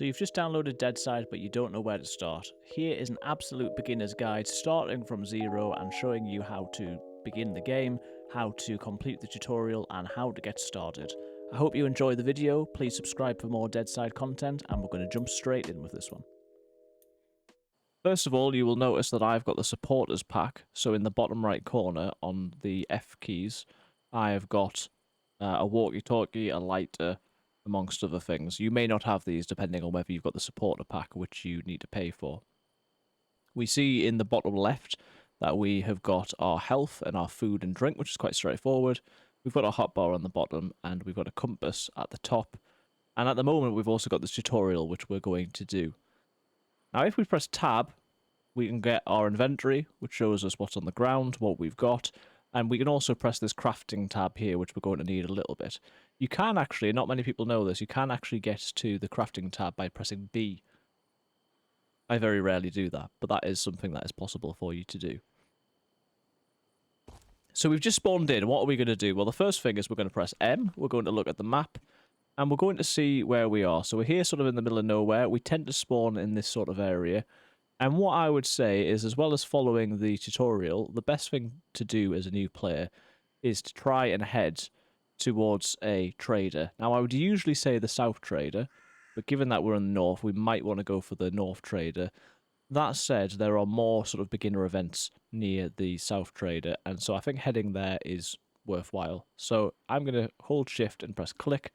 So you've just downloaded Deadside, but you don't know where to start. Here is an absolute beginner's guide starting from zero and showing you how to begin the game, how to complete the tutorial, and how to get started. I hope you enjoy the video. Please subscribe for more Deadside content, and we're going to jump straight in with this one. First of all, you will notice that I've got the supporters pack. So in the bottom right corner on the F keys, I have got a walkie-talkie, a lighter, amongst other things. You may not have these depending on whether you've got the supporter pack, which you need to pay for. We see in the bottom left that we have got our health and our food and drink, which is quite straightforward. We've got a hotbar on the bottom, and we've got a compass at the top. And at the moment, we've also got this tutorial, which we're going to do. Now, if we press tab, we can get our inventory, which shows us what's on the ground, what we've got, and we can also press this crafting tab here, which we're going to need a little bit. You can actually, not many people know this, you can actually get to the crafting tab by pressing B. I very rarely do that, but that is something that is possible for you to do. So we've just spawned in. What are we going to do? Well, the first thing is we're going to press M. We're going to look at the map, and we're going to see where we are. So we're here sort of in the middle of nowhere. We tend to spawn in this sort of area. And what I would say is, as well as following the tutorial, the best thing to do as a new player is to try and head towards a trader. Now, I would usually say the south trader, but given that we're in the north, we might want to go for the north trader. That said, there are more sort of beginner events near the south trader, and so I think heading there is worthwhile. So I'm going to hold shift and press click,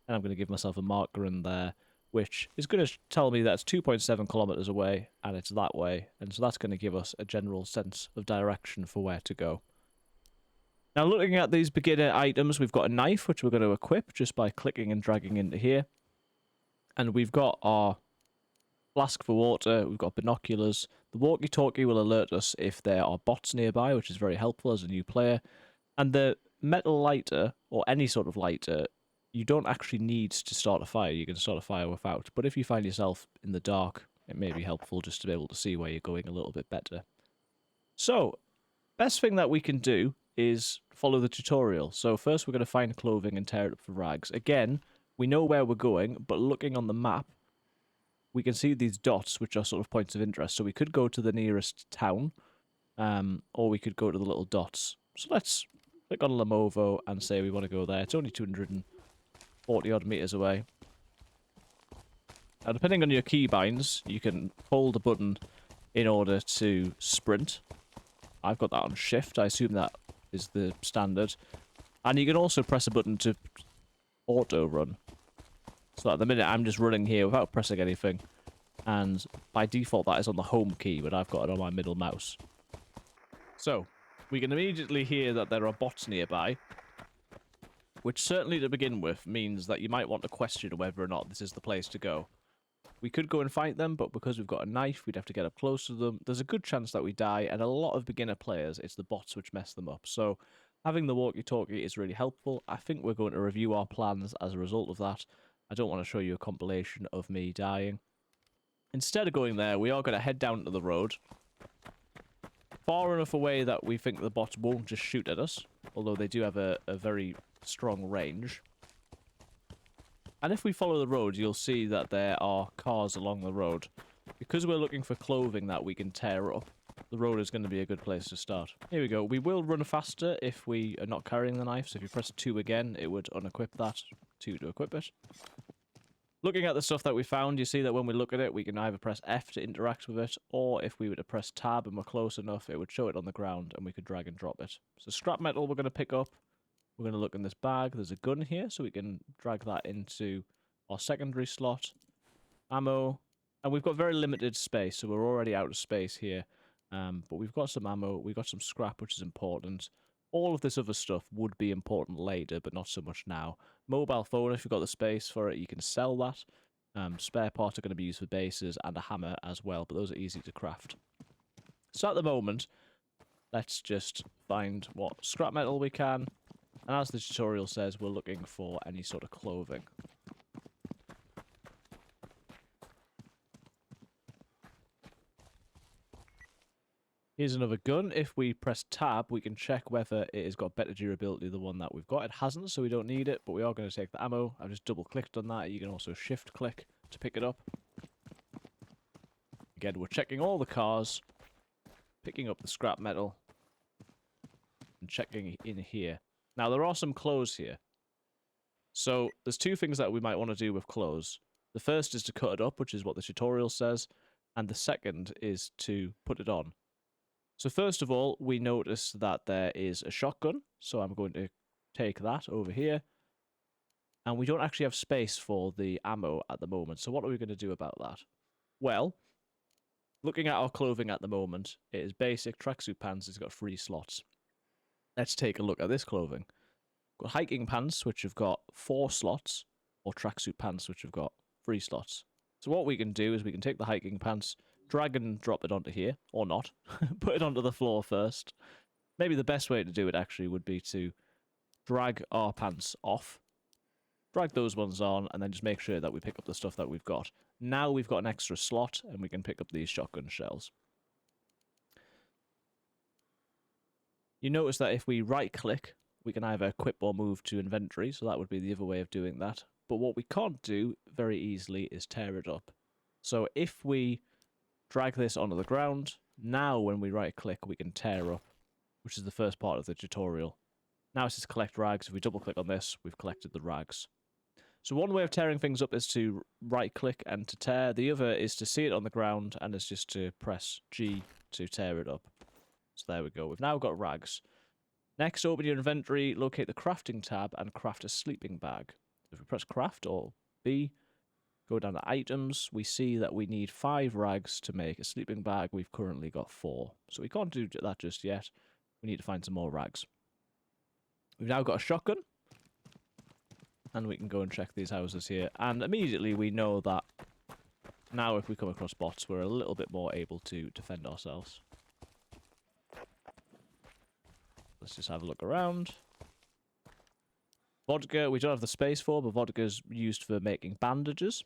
and I'm going to give myself a marker in there, which is going to tell me that's 2.7 kilometers away, and it's that way, and so that's going to give us a general sense of direction for where to go. Now, looking at these beginner items, we've got a knife, which we're going to equip just by clicking and dragging into here, and we've got our flask for water, we've got binoculars. The walkie-talkie will alert us if there are bots nearby, which is very helpful as a new player, and the metal lighter, or any sort of lighter, you don't actually need to start a fire. You can start a fire without. But if you find yourself in the dark, it may be helpful just to be able to see where you're going a little bit better. So, best thing that we can do is follow the tutorial. So first we're going to find clothing and tear it up for rags. Again, we know where we're going, but looking on the map, we can see these dots, which are sort of points of interest. So we could go to the nearest town, or we could go to the little dots. So let's click on Lamovo and say we want to go there. It's only 240 odd meters away. Now, depending on your keybinds, you can hold a button in order to sprint. I've got that on shift. I assume that is the standard. And you can also press a button to auto run. So at the minute, I'm just running here without pressing anything. And by default, that is on the home key, but I've got it on my middle mouse. So, we can immediately hear that there are bots nearby, which certainly to begin with means that you might want to question whether or not this is the place to go. We could go and fight them, but because we've got a knife, we'd have to get up close to them. There's a good chance that we die, and a lot of beginner players, it's the bots which mess them up. So having the walkie-talkie is really helpful. I think we're going to review our plans as a result of that. I don't want to show you a compilation of me dying. Instead of going there, we are going to head down to the road, far enough away that we think the bots won't just shoot at us, although they do have a very strong range. And if we follow the road, you'll see that there are cars along the road. Because we're looking for clothing that we can tear up, the road is going to be a good place to start. Here we go. We will run faster if we are not carrying the knife, so if you press 2 again, it would unequip that. 2 to equip it. Looking at the stuff that we found, you see that when we look at it, we can either press F to interact with it, or if we were to press tab and we're close enough, it would show it on the ground and we could drag and drop it. So scrap metal we're going to pick up. We're going to look in this bag. There's a gun here, so we can drag that into our secondary slot. Ammo. And we've got very limited space, so we're already out of space here. But we've got some ammo. We've got some scrap, which is important. All of this other stuff would be important later, but not so much now. Mobile phone, if you've got the space for it, you can sell that. Spare parts are going to be used for bases, and a hammer as well, but those are easy to craft. So at the moment, let's just find what scrap metal we can. And as the tutorial says, we're looking for any sort of clothing. Here's another gun. If we press tab, we can check whether it has got better durability than the one that we've got. It hasn't, so we don't need it, but we are going to take the ammo. I've just double-clicked on that. You can also shift-click to pick it up. Again, we're checking all the cars, picking up the scrap metal, and checking in here. Now, there are some clothes here. So, there's two things that we might want to do with clothes. The first is to cut it up, which is what the tutorial says, and the second is to put it on. So first of all, we notice that there is a shotgun, so I'm going to take that over here. And we don't actually have space for the ammo at the moment, so what are we going to do about that? Well, looking at our clothing at the moment, it is basic tracksuit pants, it's got 3 slots. Let's take a look at this clothing. We've got hiking pants, which have got 4 slots, or tracksuit pants, which have got 3 slots. So what we can do is we can take the hiking pants, drag and drop it onto here, or not. Put it onto the floor first. Maybe the best way to do it actually would be to drag our pants off, drag those ones on, and then just make sure that we pick up the stuff that we've got. Now we've got an extra slot, and we can pick up these shotgun shells. You notice that if we right-click, we can either equip or move to inventory, so that would be the other way of doing that. But what we can't do very easily is tear it up. So if we drag this onto the ground, now when we right-click, we can tear up, which is the first part of the tutorial. Now it says collect rags. If we double-click on this, we've collected the rags. So one way of tearing things up is to right-click and to tear. The other is to see it on the ground, and it's just to press G to tear it up. So there we go. We've now got rags. Next, open your inventory, locate the crafting tab, and craft a sleeping bag. If we press craft or B, go down to items, we see that we need 5 rags to make a sleeping bag. We've currently got 4. So we can't do that just yet. We need to find some more rags. We've now got a shotgun. And we can go and check these houses here. And immediately we know that now if we come across bots, we're a little bit more able to defend ourselves. Let's just have a look around. Vodka, we don't have the space for, but vodka is used for making bandages.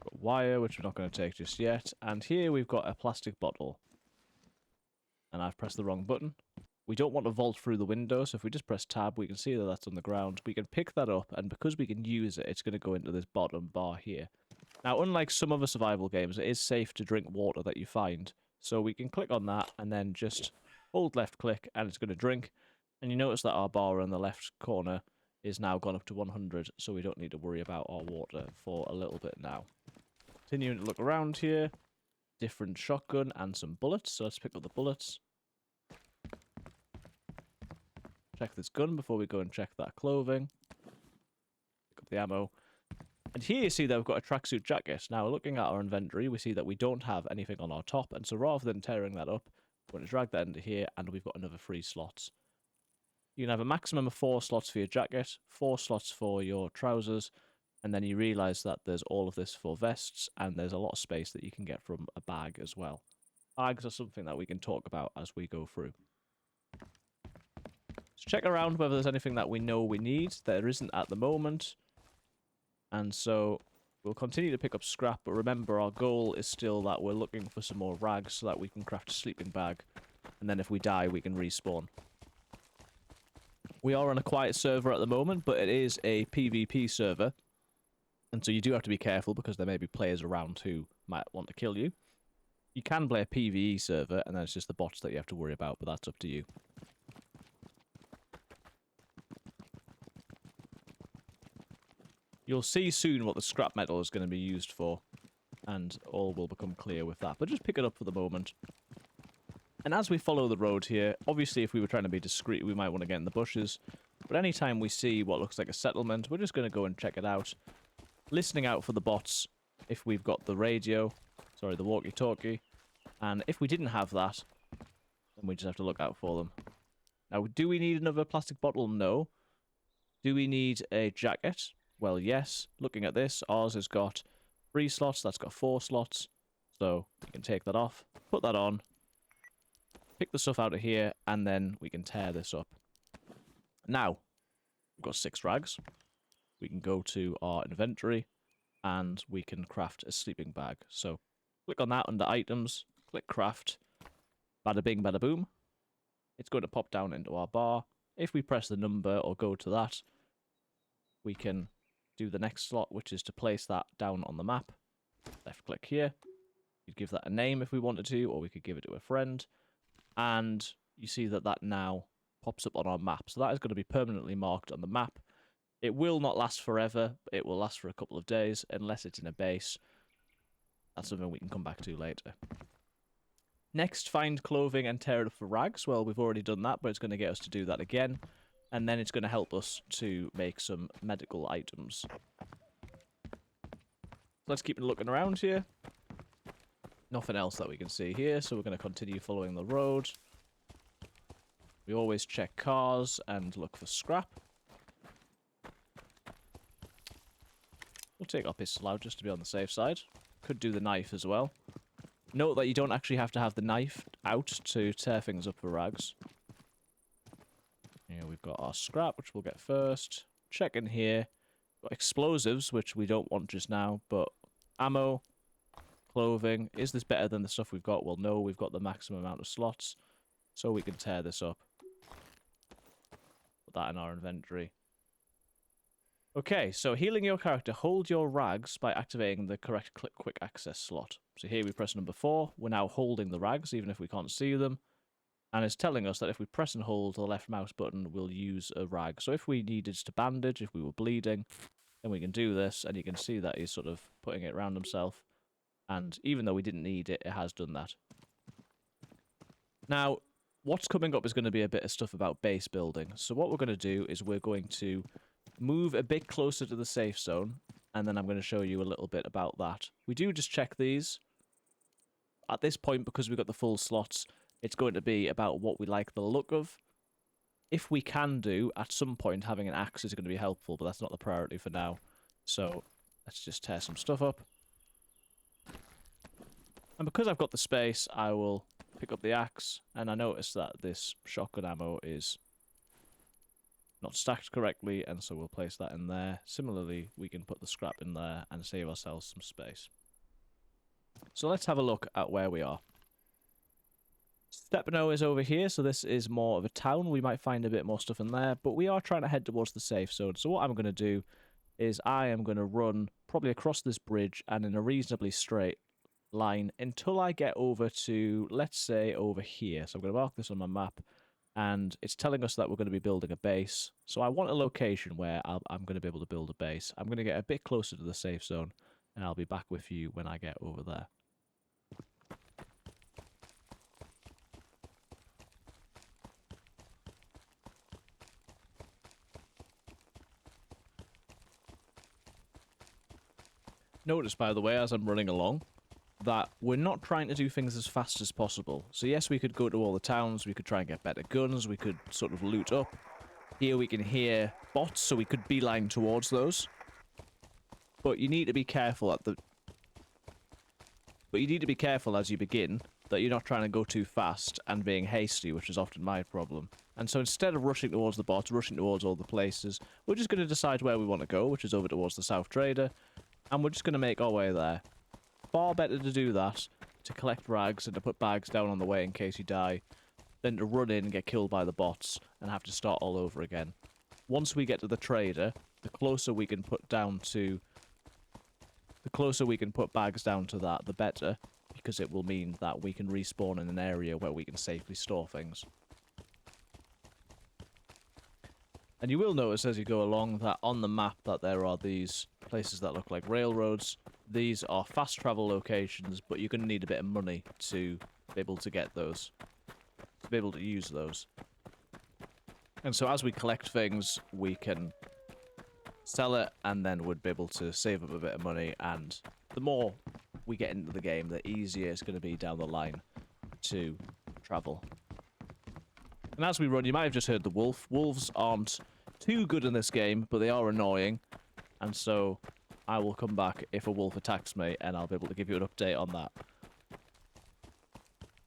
Got wire, which we're not going to take just yet. And here we've got a plastic bottle. And I've pressed the wrong button. We don't want to vault through the window, so if we just press tab, we can see that that's on the ground. We can pick that up, and because we can use it, it's going to go into this bottom bar here. Now, unlike some other survival games, it is safe to drink water that you find. So we can click on that, and then just hold left click, and it's going to drink. And you notice that our bar in the left corner is now gone up to 100, so we don't need to worry about our water for a little bit now. Continuing to look around here. Different shotgun and some bullets, so let's pick up the bullets. Check this gun before we go and check that clothing. Pick up the ammo. And here you see that we've got a tracksuit jacket. Now, looking at our inventory, we see that we don't have anything on our top. And so rather than tearing that up, we're going to drag that into here, and we've got another 3 slots. You can have a maximum of 4 slots for your jacket, 4 slots for your trousers, and then you realise that there's all of this for vests, and there's a lot of space that you can get from a bag as well. Bags are something that we can talk about as we go through. Let's check around whether there's anything that we know we need. There isn't at the moment. And so we'll continue to pick up scrap, but remember our goal is still that we're looking for some more rags so that we can craft a sleeping bag. And then if we die, we can respawn. We are on a quiet server at the moment, but it is a PvP server. And so you do have to be careful because there may be players around who might want to kill you. You can play a PvE server, and then it's just the bots that you have to worry about, but that's up to you. You'll see soon what the scrap metal is going to be used for, and all will become clear with that. But just pick it up for the moment. And as we follow the road here, obviously if we were trying to be discreet, we might want to get in the bushes. But anytime we see what looks like a settlement, we're just going to go and check it out. Listening out for the bots if we've got the radio, sorry, the walkie-talkie. And if we didn't have that, then we just have to look out for them. Now, do we need another plastic bottle? No. Do we need a jacket? Well, yes. Looking at this, ours has got 3 slots. That's got 4 slots. So we can take that off, put that on, pick the stuff out of here, and then we can tear this up. Now, we've got 6 rags. We can go to our inventory, and we can craft a sleeping bag. So click on that under items, click craft. Bada bing, bada boom. It's going to pop down into our bar. If we press the number or go to that, we can do the next slot, which is to place that down on the map. Left click here. You'd give that a name if we wanted to, or we could give it to a friend. And you see that that now pops up on our map. So that is going to be permanently marked on the map. It will not last forever, but it will last for a couple of days, unless it's in a base. That's something we can come back to later. Next, find clothing and tear it up for rags. Well, we've already done that, but it's going to get us to do that again. And then it's going to help us to make some medical items. Let's keep looking around here. Nothing else that we can see here, so we're going to continue following the road. We always check cars and look for scrap. We'll take our pistol out just to be on the safe side. Could do the knife as well. Note that you don't actually have to have the knife out to tear things up for rags. Here we've got our scrap, which we'll get first. Check in here. Got explosives, which we don't want just now, but ammo, clothing. Is this better than the stuff we've got? Well, no, we've got the maximum amount of slots, so we can tear this up. Put that in our inventory. Okay, so healing your character, hold your rags by activating the correct quick access slot. So here we press number 4. We're now holding the rags, even if we can't see them. And it's telling us that if we press and hold the left mouse button, we'll use a rag. So if we needed to bandage, if we were bleeding, then we can do this. And you can see that he's sort of putting it around himself. And even though we didn't need it, it has done that. Now, what's coming up is going to be a bit of stuff about base building. So what we're going to do is we're going to move a bit closer to the safe zone. And then I'm going to show you a little bit about that. We do just check these. At this point, because we've got the full slots, it's going to be about what we like the look of. If we can do, at some point, having an axe is going to be helpful, but that's not the priority for now. So, let's just tear some stuff up. And because I've got the space, I will pick up the axe, and I notice that this shotgun ammo is not stacked correctly, and so we'll place that in there. Similarly, we can put the scrap in there and save ourselves some space. So let's have a look at where we are. Stepno is over here, so this is more of a town. We might find a bit more stuff in there, but we are trying to head towards the safe zone. So what I'm going to do is I am going to run probably across this bridge and in a reasonably straight line until I get over to, let's say, over here. So I'm going to mark this on my map, and it's telling us that we're going to be building a base. So I want a location where I'm going to be able to build a base. I'm going to get a bit closer to the safe zone, and I'll be back with you when I get over there. Notice, by the way, as I'm running along, that we're not trying to do things as fast as possible. So yes, we could go to all the towns, we could try and get better guns, we could sort of loot up. Here we can hear bots, so we could beeline towards those. But you need to be careful as you begin, that you're not trying to go too fast and being hasty, which is often my problem. And so instead of rushing towards the bots, rushing towards all the places, we're just going to decide where we want to go, which is over towards the South Trader. And we're just going to make our way there. Far better to do that, to collect rags and to put bags down on the way in case you die, than to run in and get killed by the bots and have to start all over again. Once we get to the trader, the closer we can put bags down to that, the better, because it will mean that we can respawn in an area where we can safely store things. And you will notice as you go along that on the map that there are these places that look like railroads. These are fast travel locations, but you're going to need a bit of money to be able to get those, to be able to use those. And so as we collect things, we can sell it, and then we'd be able to save up a bit of money, and the more we get into the game, the easier it's going to be down the line to travel. And as we run, you might have just heard the wolf. Wolves aren't too good in this game, but they are annoying. And so I will come back if a wolf attacks me, and I'll be able to give you an update on that.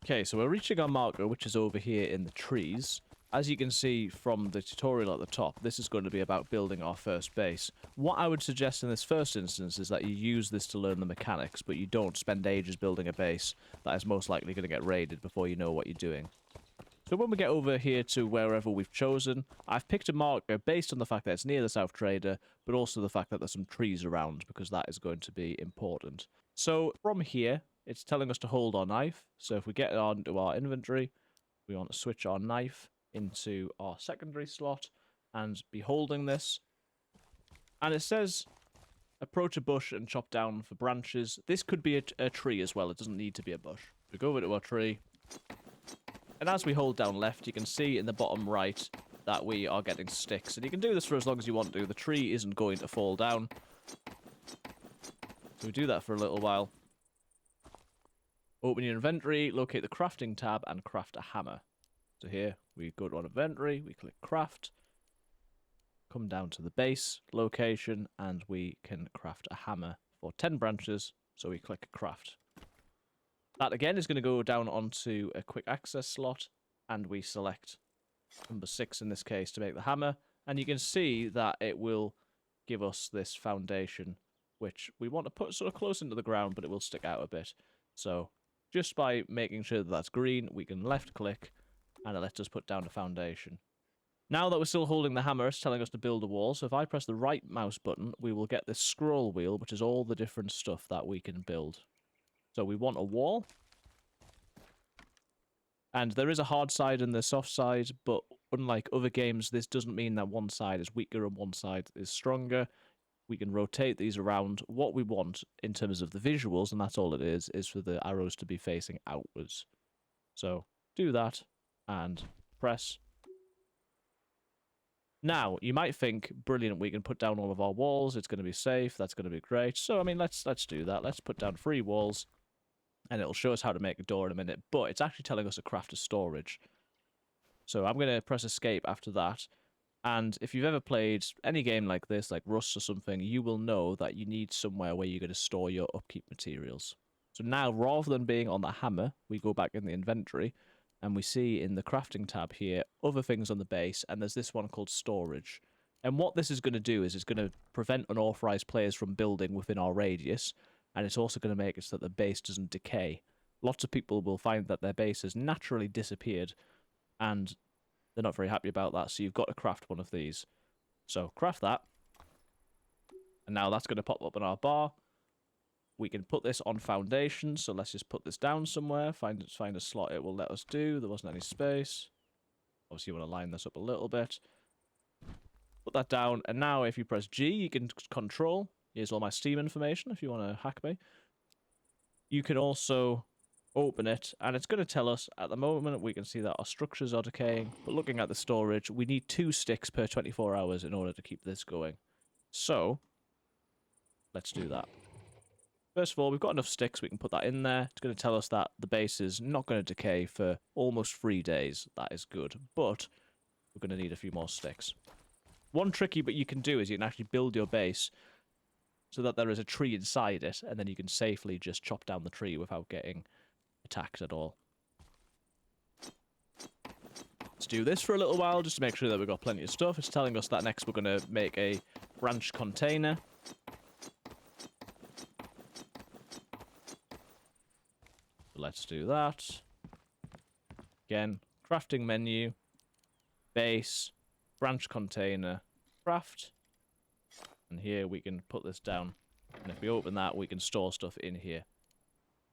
Okay, so we're reaching our marker, which is over here in the trees. as you can see from the tutorial at the top, this is going to be about building our first base. What I would suggest in this first instance is that you use this to learn the mechanics, but you don't spend ages building a base that is most likely going to get raided before you know what you're doing. So when we get over here to wherever we've chosen, I've picked a marker based on the fact that it's near the South Trader, but also the fact that there's some trees around, because that is going to be important. So from here, it's telling us to hold our knife. So if we get onto our inventory, we want to switch our knife into our secondary slot and be holding this. And it says approach a bush and chop down for branches. This could be a tree as well. It doesn't need to be a bush. We go over to our tree. And as we hold down left, you can see in the bottom right that we are getting sticks. And you can do this for as long as you want to. The tree isn't going to fall down. So we do that for a little while. Open your inventory, locate the crafting tab, and craft a hammer. So here, we go to our inventory, we click craft, come down to the base location, and we can craft a hammer for 10 branches, so we click craft. That again is going to go down onto a quick access slot, and we select number 6 in this case to make the hammer, and you can see that it will give us this foundation, which we want to put sort of close into the ground, but it will stick out a bit. So just by making sure that that's green, we can left click, and it lets us put down a foundation. Now that we're still holding the hammer, it's telling us to build a wall. So if I press the right mouse button, we will get this scroll wheel, which is all the different stuff that we can build. So we want a wall. And there is a hard side and the soft side, but unlike other games, this doesn't mean that one side is weaker and one side is stronger. We can rotate these around. What we want in terms of the visuals, and that's all it is for the arrows to be facing outwards. So do that. And press. Now, you might think, brilliant, we can put down all of our walls, it's going to be safe, that's going to be great. So, I mean, let's do that. Let's put down 3 walls, and it'll show us how to make a door in a minute, but it's actually telling us to craft a storage. So I'm going to press escape after that, and if you've ever played any game like this, like Rust or something, you will know that you need somewhere where you're going to store your upkeep materials. So now, rather than being on the hammer, we go back in the inventory, and we see in the crafting tab here other things on the base, and there's this one called storage. And what this is going to do is it's going to prevent unauthorized players from building within our radius, and it's also going to make it so that the base doesn't decay. Lots of people will find that their base has naturally disappeared, and they're not very happy about that, so you've got to craft one of these. So craft that, and now that's going to pop up on our bar. We can put this on foundation, so let's just put this down somewhere, find a slot it will let us do. There wasn't any space. Obviously you want to line this up a little bit. Put that down, and now if you press G, you can control. Here's all my Steam information if you want to hack me. You can also open it, and it's going to tell us, at the moment, we can see that our structures are decaying, but looking at the storage, we need 2 sticks per 24 hours in order to keep this going. So, let's do that. First of all, we've got enough sticks, we can put that in there. It's going to tell us that the base is not going to decay for almost 3 days. That is good, but we're going to need a few more sticks. One tricky but you can do is you can actually build your base so that there is a tree inside it, and then you can safely just chop down the tree without getting attacked at all. Let's do this for a little while just to make sure that we've got plenty of stuff. It's telling us that next we're going to make a branch container. Let's do that. Again, crafting menu, base, branch container, craft. And here we can put this down. And if we open that, we can store stuff in here.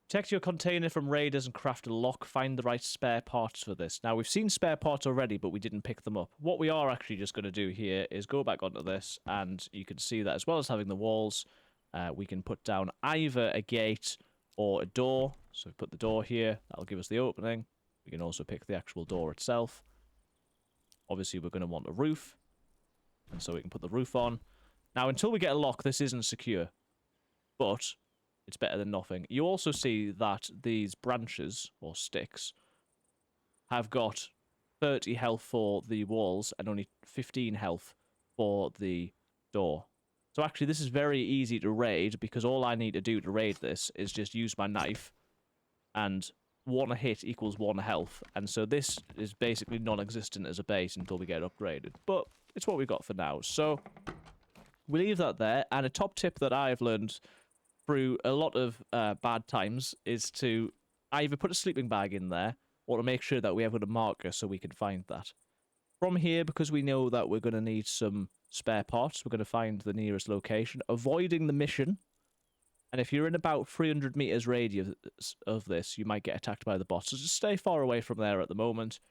Protect your container from raiders and craft a lock. Find the right spare parts for this. Now, we've seen spare parts already, but we didn't pick them up. What we are actually just going to do here is go back onto this, and you can see that as well as having the walls, we can put down either a gate or a door. So we put the door here, that'll give us the opening. We can also pick the actual door itself. Obviously, we're going to want a roof, and so we can put the roof on. Now, until we get a lock, this isn't secure, but it's better than nothing. You also see that these branches, or sticks, have got 30 health for the walls and only 15 health for the door. So actually, this is very easy to raid, because all I need to do to raid this is just use my knife and one hit equals 1 health, and so this is basically non-existent as a base until we get upgraded. But it's what we've got for now. So we leave that there, and a top tip that I've learned through a lot of bad times is to either put a sleeping bag in there or to make sure that we have a marker so we can find that. From here, because we know that we're going to need some spare parts, we're going to find the nearest location, avoiding the mission. And if you're in about 300 meters radius of this, you might get attacked by the bots. So just stay far away from there at the moment.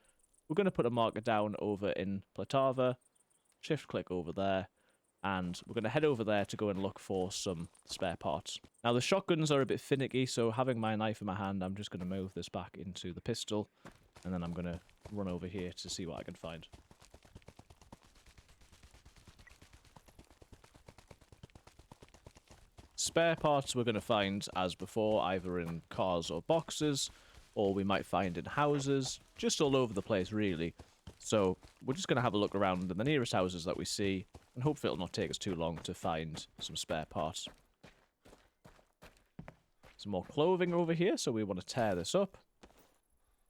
We're going to put a marker down over in Platava. Shift click over there. And we're going to head over there to go and look for some spare parts. Now, the shotguns are a bit finicky, so having my knife in my hand, I'm just going to move this back into the pistol. And then I'm going to run over here to see what I can find. Spare parts we're going to find, as before, either in cars or boxes, or we might find in houses, just all over the place, really. So we're just going to have a look around in the nearest houses that we see, and hopefully it'll not take us too long to find some spare parts. Some more clothing over here, so we want to tear this up.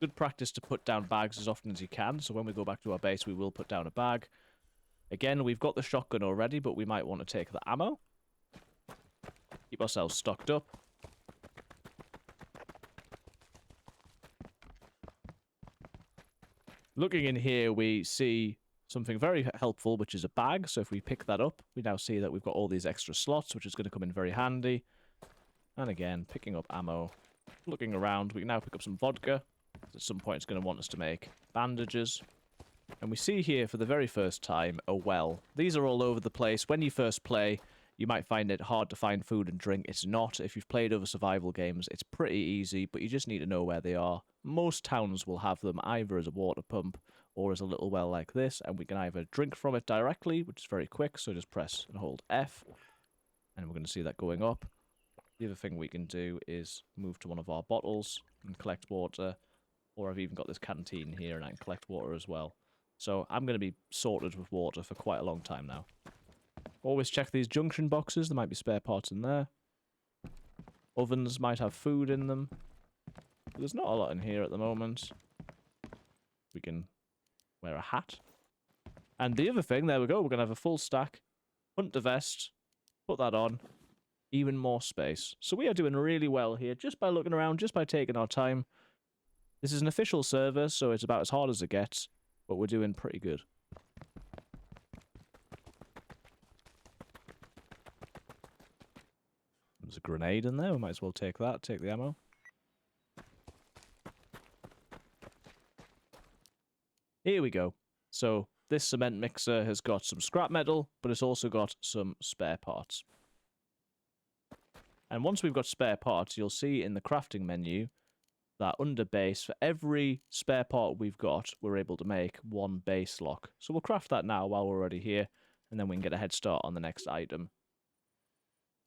Good practice to put down bags as often as you can, so when we go back to our base, we will put down a bag. Again, we've got the shotgun already, but we might want to take the ammo. Keep ourselves stocked up. Looking in here, we see something very helpful, which is a bag. So if we pick that up, we now see that we've got all these extra slots, which is going to come in very handy. And again, picking up ammo. Looking around, we can now pick up some vodka. At some point, it's going to want us to make bandages. And we see here, for the very first time, a well. These are all over the place. When you first play, you might find it hard to find food and drink. It's not. If you've played other survival games, it's pretty easy, but you just need to know where they are. Most towns will have them either as a water pump or as a little well like this, and we can either drink from it directly, which is very quick, so just press and hold F, and we're going to see that going up. The other thing we can do is move to one of our bottles and collect water, or I've even got this canteen here and I can collect water as well. So I'm going to be sorted with water for quite a long time now. Always check these junction boxes. There might be spare parts in there. Ovens might have food in them. But there's not a lot in here at the moment. We can wear a hat. And the other thing, there we go. We're going to have a full stack. Hunter vest. Put that on. Even more space. So we are doing really well here. Just by looking around, just by taking our time. This is an official server, so it's about as hard as it gets. But we're doing pretty good. There's a grenade in there. We might as well take that. Take the ammo. Here we go. So this cement mixer has got some scrap metal, but it's also got some spare parts. And once we've got spare parts, you'll see in the crafting menu that under base, for every spare part we've got, we're able to make one base lock. So we'll craft that now while we're already here, and then we can get a head start on the next item.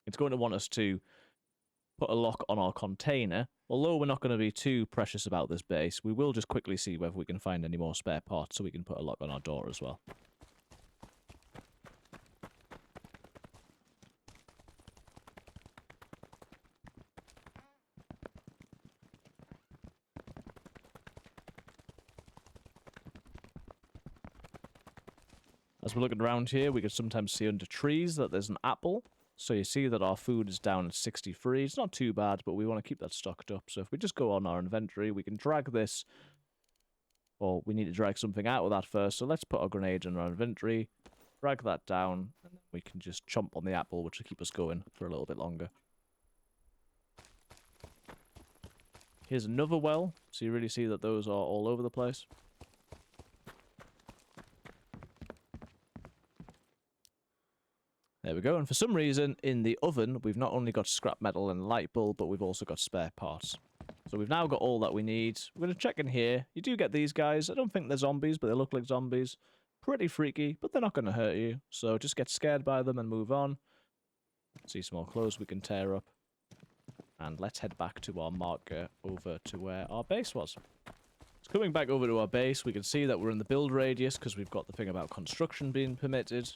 It's going to want us to put a lock on our container. Although we're not going to be too precious about this base, we will just quickly see whether we can find any more spare parts so we can put a lock on our door as well. As we're looking around here, we can sometimes see under trees that there's an apple. So you see that our food is down at 63. It's not too bad, but we want to keep that stocked up. So if we just go on our inventory, we can drag this. Or we need to drag something out of that first. So let's put our grenade in our inventory. Drag that down. And then we can just chomp on the apple, which will keep us going for a little bit longer. Here's another well. So you really see that those are all over the place. There we go, and for some reason, in the oven, we've not only got scrap metal and light bulb, but we've also got spare parts. So we've now got all that we need. We're going to check in here. You do get these guys. I don't think they're zombies, but they look like zombies. Pretty freaky, but they're not going to hurt you. So just get scared by them and move on. See some more clothes we can tear up. And let's head back to our marker over to where our base was. So coming back over to our base, we can see that we're in the build radius because we've got the thing about construction being permitted.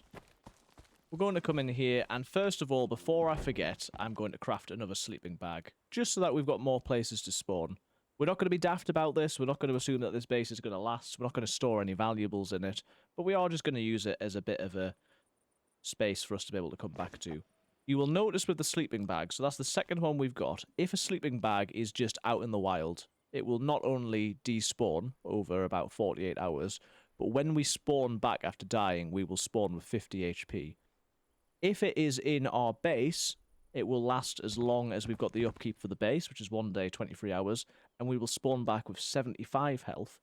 We're going to come in here, and first of all, before I forget, I'm going to craft another sleeping bag, just so that we've got more places to spawn. We're not going to be daft about this. We're not going to assume that this base is going to last. We're not going to store any valuables in it. But we are just going to use it as a bit of a space for us to be able to come back to. You will notice with the sleeping bag, so that's the second one we've got, if a sleeping bag is just out in the wild, it will not only despawn over about 48 hours, but when we spawn back after dying, we will spawn with 50 HP. If it is in our base, it will last as long as we've got the upkeep for the base, which is 1 day, 23 hours, and we will spawn back with 75 health.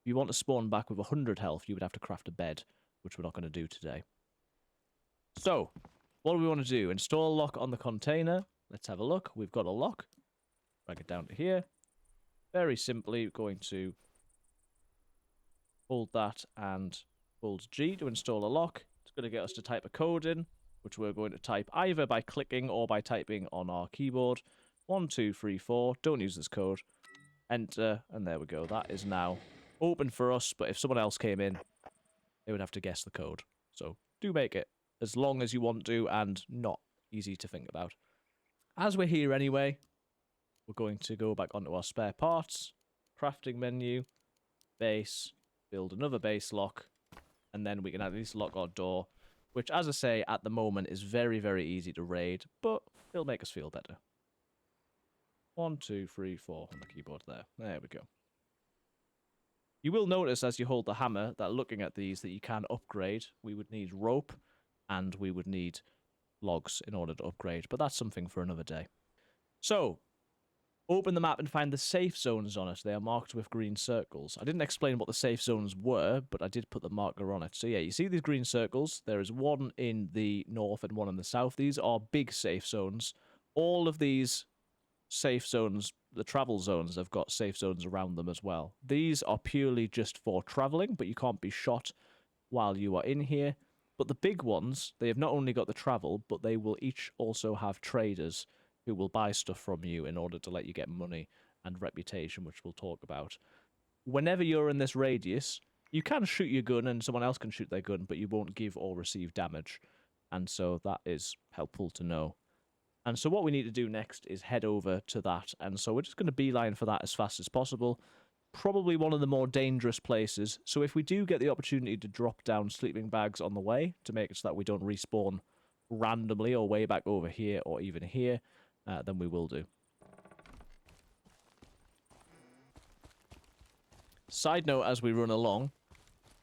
If you want to spawn back with 100 health, you would have to craft a bed, which we're not going to do today. So, what do we want to do? Install a lock on the container. Let's have a look. We've got a lock. Drag it down to here. Very simply, going to hold that and hold G to install a lock. It's going to get us to type a code in, which we're going to type either by clicking or by typing on our keyboard. 1234. Don't use this code. Enter, and there we go. That is now open for us, but if someone else came in, they would have to guess the code. So, do make it as long as you want to, and not easy to think about. As we're here anyway, we're going to go back onto our spare parts, crafting menu, base, build another base lock, and then we can at least lock our door, which, as I say, at the moment is very, very easy to raid, but it'll make us feel better. 1, 2, 3, 4 on the keyboard there. There we go. You will notice as you hold the hammer that looking at these that you can upgrade. We would need rope, and we would need logs in order to upgrade, but that's something for another day. So, open the map and find the safe zones on it. They are marked with green circles. I didn't explain what the safe zones were, but I did put the marker on it. So yeah, you see these green circles? There is one in the north and one in the south. These are big safe zones. All of these safe zones, the travel zones, have got safe zones around them as well. These are purely just for traveling, but you can't be shot while you are in here. But the big ones, they have not only got the travel, but they will each also have traders who will buy stuff from you in order to let you get money and reputation, which we'll talk about. Whenever you're in this radius, you can shoot your gun and someone else can shoot their gun, but you won't give or receive damage. And so that is helpful to know. And so what we need to do next is head over to that. And so we're just going to beeline for that as fast as possible. Probably one of the more dangerous places. So if we do get the opportunity to drop down sleeping bags on the way to make it so that we don't respawn randomly or way back over here or even here, then we will do. Side note, as we run along,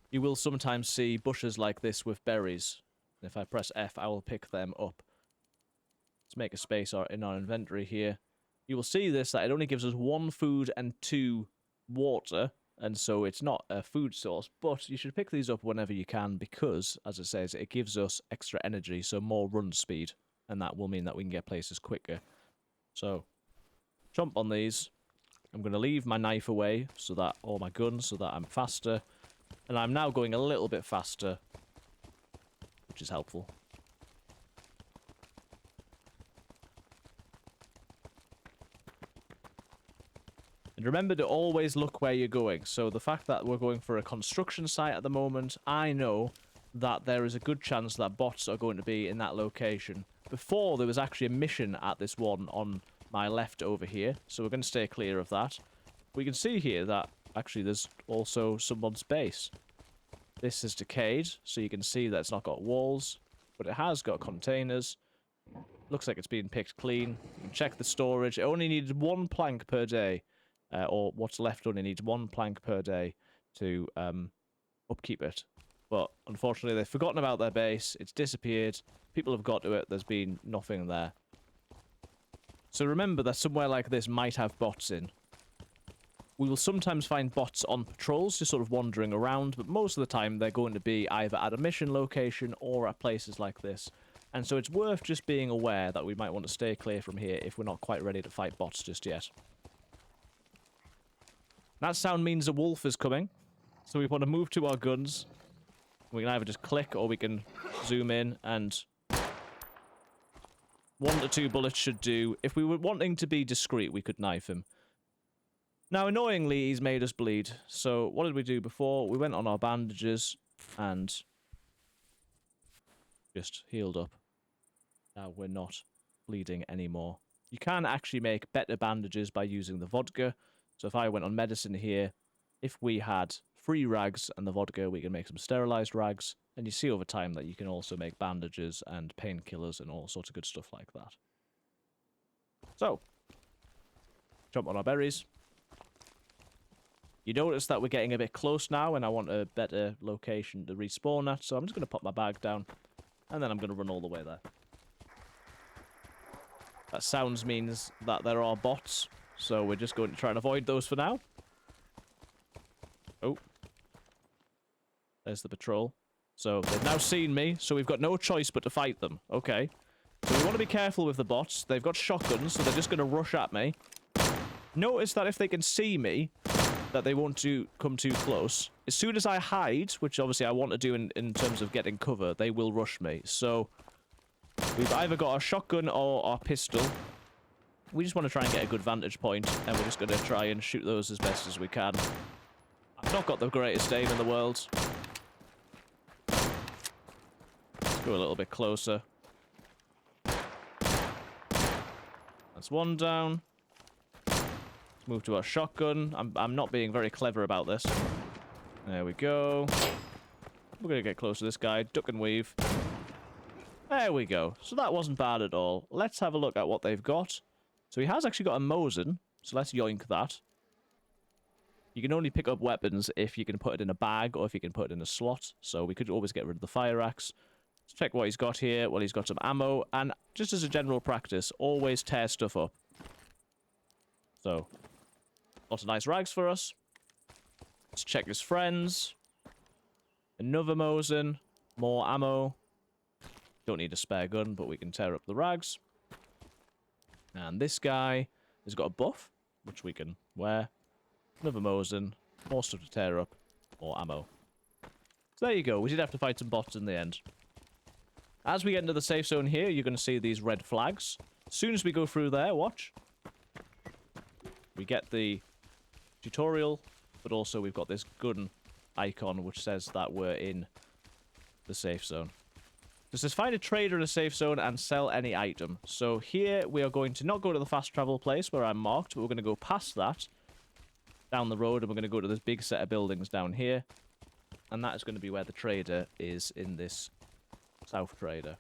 you will sometimes see bushes like this with berries. If I press F, I will pick them up. Let's make a space in our inventory here. You will see this, that it only gives us 1 food and 2 water, and so it's not a food source, but you should pick these up whenever you can because, as it says, it gives us extra energy, so more run speed, and that will mean that we can get places quicker. So, jump on these. I'm going to leave my knife away, so that, or my gun, so that I'm faster, and I'm now going a little bit faster, which is helpful. And remember to always look where you're going. So the fact that we're going for a construction site at the moment, I know that there is a good chance that bots are going to be in that location. Before, there was actually a mission at this one on my left over here, so we're going to stay clear of that. We can see here that actually there's also someone's base. This is decayed, so you can see that it's not got walls, but it has got containers. Looks like it's been picked clean. You can check the storage. It only needed 1 plank per day. Or what's left only needs 1 plank per day to upkeep it. But unfortunately, they've forgotten about their base. It's disappeared. People have got to it. There's been nothing there. So remember that somewhere like this might have bots in. We will sometimes find bots on patrols, just sort of wandering around, but most of the time they're going to be either at a mission location or at places like this. And so it's worth just being aware that we might want to stay clear from here if we're not quite ready to fight bots just yet. That sound means a wolf is coming, so we want to move to our guns. We can either just click or we can zoom in, and 1 to 2 bullets should do. If we were wanting to be discreet, we could knife him. Now, annoyingly, he's made us bleed. So what did we do before? We went on our bandages and just healed up. Now we're not bleeding anymore. You can actually make better bandages by using the vodka. So if I went on medicine here, if we had 3 rags and the vodka, we can make some sterilized rags. And you see over time that you can also make bandages and painkillers and all sorts of good stuff like that. So, jump on our berries. You notice that we're getting a bit close now, and I want a better location to respawn at, so I'm just going to pop my bag down, and then I'm going to run all the way there. That sounds means that there are bots, so we're just going to try and avoid those for now. Oh. There's the patrol. So, they've now seen me, so we've got no choice but to fight them. Okay. So we want to be careful with the bots. They've got shotguns, so they're just going to rush at me. Notice that if they can see me, that they won't come too close. As soon as I hide, which obviously I want to do in terms of getting cover, they will rush me. So, we've either got our shotgun or our pistol. We just want to try and get a good vantage point, and we're just going to try and shoot those as best as we can. I've not got the greatest aim in the world. Let's go a little bit closer. That's one down. Let's move to our shotgun. I'm not being very clever about this. There we go. We're going to get close to this guy. Duck and weave. There we go. So that wasn't bad at all. Let's have a look at what they've got. So he has actually got a Mosin. So let's yoink that. You can only pick up weapons if you can put it in a bag or if you can put it in a slot. So we could always get rid of the fire axe. Let's check what he's got here. Well, he's got some ammo. And just as a general practice, always tear stuff up. So, lots of nice rags for us. Let's check his friends. Another Mosin. More ammo. Don't need a spare gun, but we can tear up the rags. And this guy has got a buff, which we can wear. Another Mosin. More stuff to tear up. More ammo. So there you go. We did have to fight some bots in the end. As we get into the safe zone here, you're going to see these red flags. As soon as we go through there, watch. We get the tutorial, but also we've got this gun icon, which says that we're in the safe zone. It says find a trader in a safe zone and sell any item. So here we are going to not go to the fast travel place where I'm marked, but we're going to go past that, down the road, and we're going to go to this big set of buildings down here. And that is going to be where the trader is in this South Trader.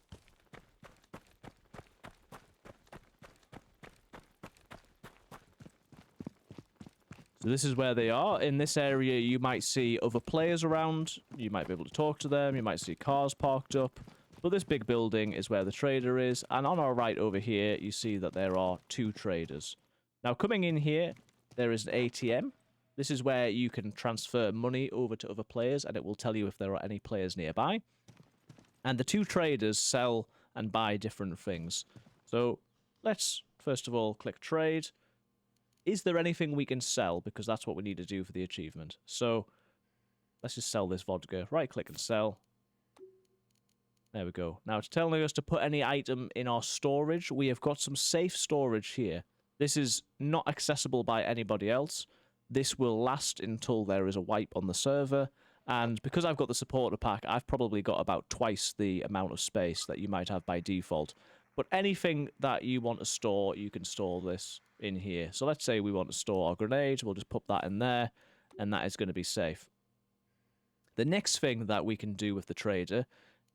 So this is where they are. In this area, you might see other players around. You might be able to talk to them. You might see cars parked up. But this big building is where the trader is. And on our right over here, you see that there are 2 traders. Now, coming in here, there is an ATM. This is where you can transfer money over to other players, and it will tell you if there are any players nearby. And the 2 traders sell and buy different things. So, let's first of all click trade. Is there anything we can sell? Because that's what we need to do for the achievement. So, let's just sell this vodka. Right click and sell. There we go. Now, it's telling us to put any item in our storage. We have got some safe storage here. This is not accessible by anybody else. This will last until there is a wipe on the server. And because I've got the supporter pack, I've probably got about twice the amount of space that you might have by default. But anything that you want to store, you can store this in here. So let's say we want to store our grenade. We'll just put that in there, and that is going to be safe. The next thing that we can do with the trader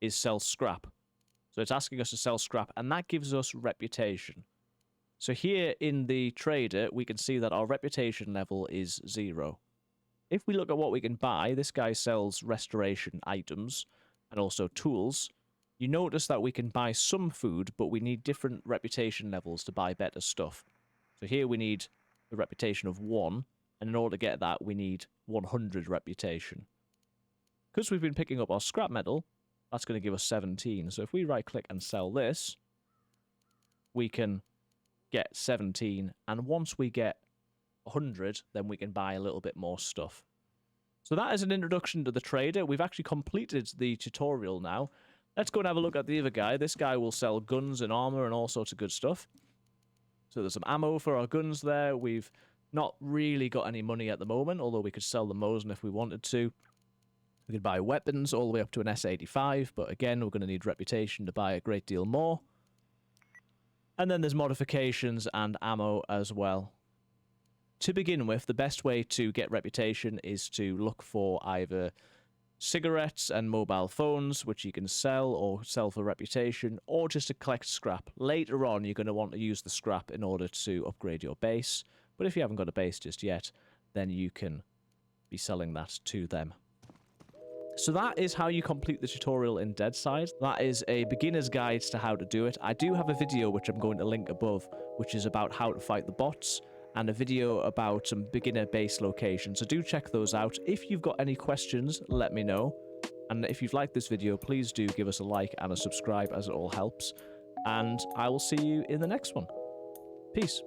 is sell scrap. So it's asking us to sell scrap, and that gives us reputation. So here in the trader, we can see that our reputation level is 0. If we look at what we can buy, this guy sells restoration items and also tools. You notice that we can buy some food, but we need different reputation levels to buy better stuff. So here we need a reputation of 1, and in order to get that, we need 100 reputation. Because we've been picking up our scrap metal, that's going to give us 17. So if we right-click and sell this, we can get 17, and once we get 100, then we can buy a little bit more stuff. So that is an introduction to the trader. We've actually completed the tutorial now. Let's go and have a look at the other guy. This guy will sell guns and armor and all sorts of good stuff. So there's some ammo for our guns there. We've not really got any money at the moment, although we could sell the Mosin if we wanted to. We could buy weapons all the way up to an S85, but again, we're going to need reputation to buy a great deal more. And then there's modifications and ammo as well. To begin with, the best way to get reputation is to look for either cigarettes and mobile phones, which you can sell or sell for reputation, or just to collect scrap. Later on, you're going to want to use the scrap in order to upgrade your base, but if you haven't got a base just yet, then you can be selling that to them. So that is how you complete the tutorial in Deadside. That is a beginner's guide to how to do it. I do have a video which I'm going to link above, which is about how to fight the bots, and a video about some beginner base locations. So do check those out. If you've got any questions, let me know. And if you've liked this video, please do give us a like and a subscribe, as it all helps. And I will see you in the next one. Peace.